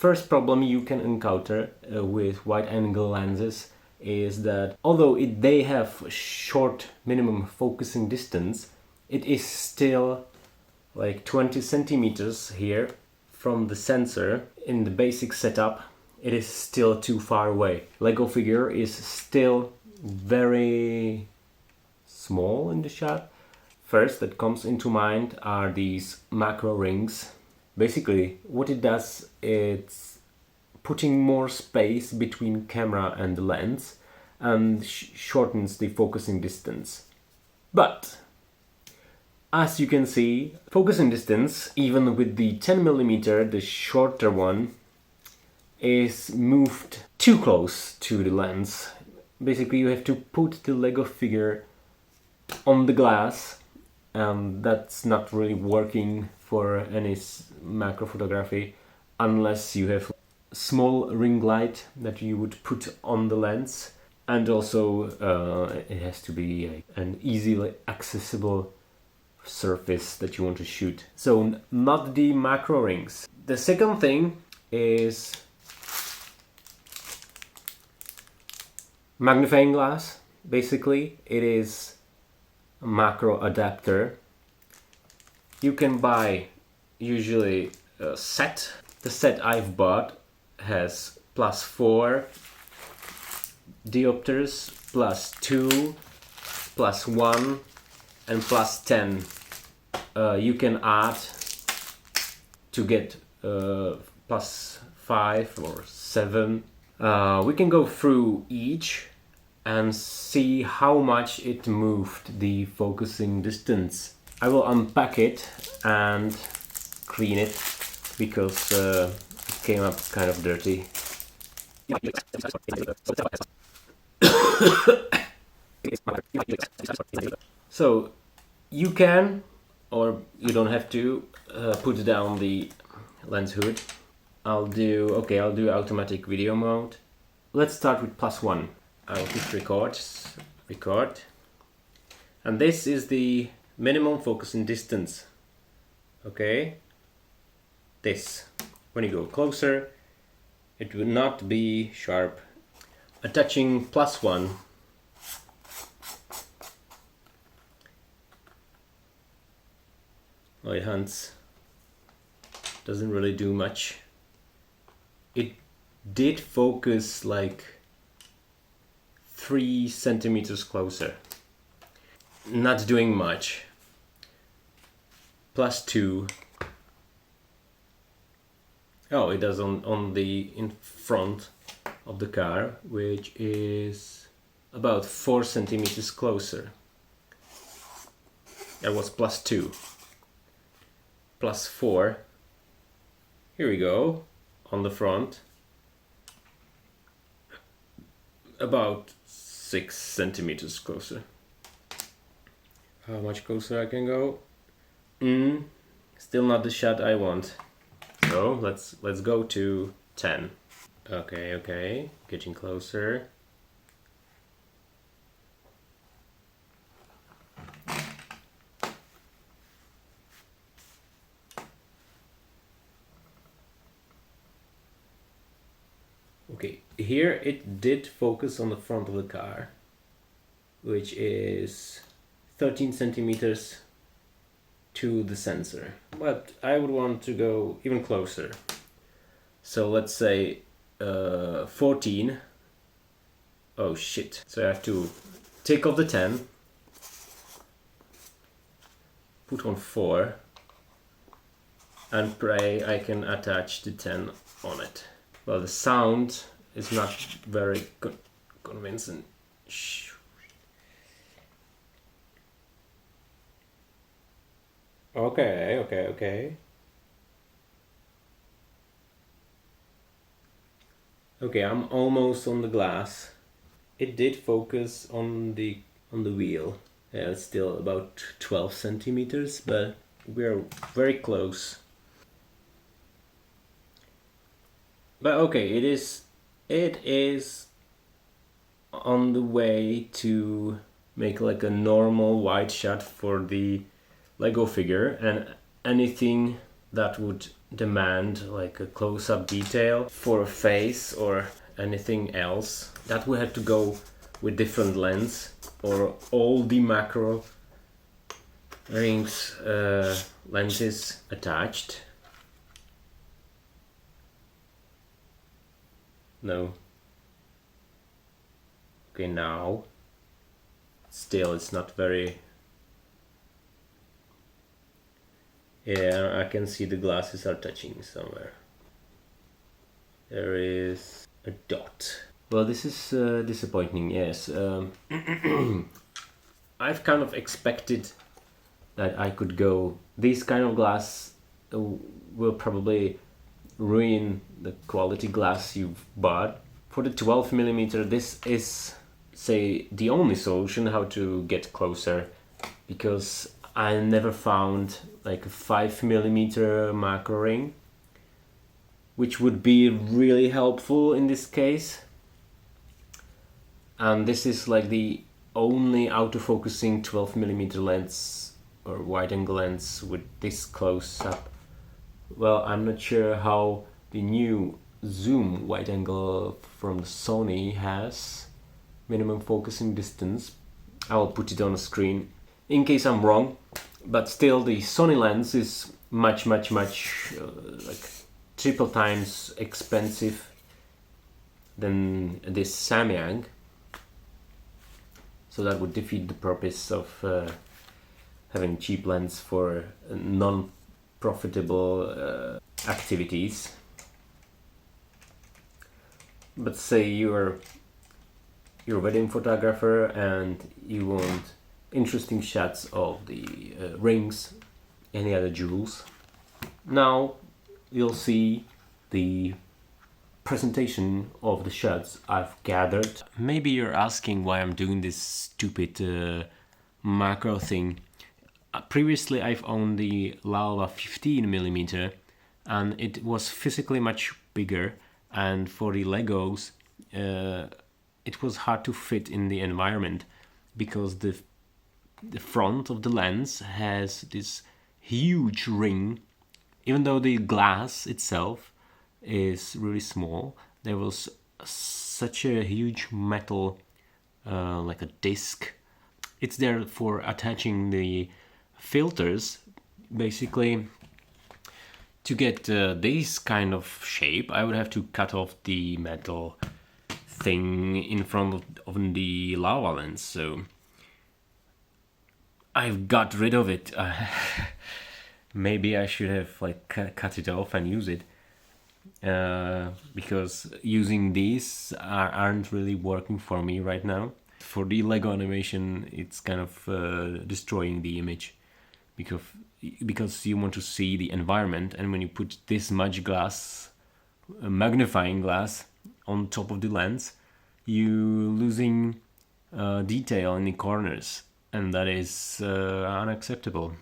first problem you can encounter with wide-angle lenses is that although they have short minimum focusing distance, it is still like 20 centimeters here from the sensor. In the basic setup, it is still too far away. Lego figure is still very small in the shot. First that comes into mind are these macro rings. Basically what it does, it's putting more space between camera and the lens and shortens the focusing distance. But as you can see, focusing distance, even with the 10mm, the shorter one, is moved too close to the lens. Basically you have to put the Lego figure on the glass, and that's not really working for any macro photography unless you have a small ring light that you would put on the lens, and also it has to be an easily accessible surface that you want to shoot. So not the macro rings. The second thing is magnifying glass. Basically it is a macro adapter. You can buy usually a set. The set I've bought has +4 diopters, +2, +1 and +10. You can add to get +5 or 7. We can go through each and see how much it moved the focusing distance. I will unpack it and clean it because it came up kind of dirty. So you can, or you don't have to, put down the lens hood. I'll do automatic video mode. Let's start with +1. I'll hit record, and this is the minimum focusing distance. Okay, this, when you go closer it will not be sharp. Attaching +1, my hands doesn't really do much. It did focus like 3 centimeters closer. Not doing much. +2. Oh, it does on the in front of the car, which is about 4 centimeters closer. That was +2. +4. Here we go, on the front. About 6 centimeters closer. How much closer I can go? Still not the shot I want. So let's go to 10. Okay, getting closer. Okay, here it did focus on the front of the car, which is 13 centimeters to the sensor. But I would want to go even closer. So let's say 14. Oh shit. So I have to take off the 10, put on 4, and pray I can attach the 10 on it. Well, the sound is not very convincing. Okay. Okay, I'm almost on the glass. It did focus on the wheel. Yeah, it's still about 12 centimeters, but we're very close. But okay, it is on the way to make like a normal wide shot for the Lego figure, and anything that would demand like a close-up detail for a face or anything else, that would have to go with different lens, or all the macro rings lenses attached. No. Okay, now still it's not very. Yeah, I can see the glasses are touching somewhere. There is a dot. Well, this is disappointing, yes. I've kind of expected that I could go. These kind of glass will probably ruin the quality glass you've bought. For the 12mm, this is, say, the only solution how to get closer, because I never found like a 5mm macro ring, which would be really helpful in this case. And this is like the only autofocusing 12mm lens or wide-angle lens with this close up. Well, I'm not sure how the new zoom wide-angle from Sony has minimum focusing distance. I'll put it on the screen in case I'm wrong, but still the Sony lens is much like triple times expensive than this Samyang, so that would defeat the purpose of having cheap lens for non-profitable activities. But say you're a wedding photographer and you want interesting shots of the rings, any other jewels. Now you'll see the presentation of the shots I've gathered. Maybe you're asking why I'm doing this stupid macro thing. Previously I've owned the Laowa 15mm and it was physically much bigger, and for the Legos it was hard to fit in the environment because the front of the lens has this huge ring. Even though the glass itself is really small, there was such a huge metal like a disc. It's there for attaching the filters. Basically, to get this kind of shape, I would have to cut off the metal thing in front of the Laowa lens, so I've got rid of it. Maybe I should have like cut it off and use it, because using these aren't really working for me right now. For the Lego animation, it's kind of destroying the image, because you want to see the environment, and when you put this much glass, magnifying glass, on top of the lens, you losing detail in the corners, and that is unacceptable.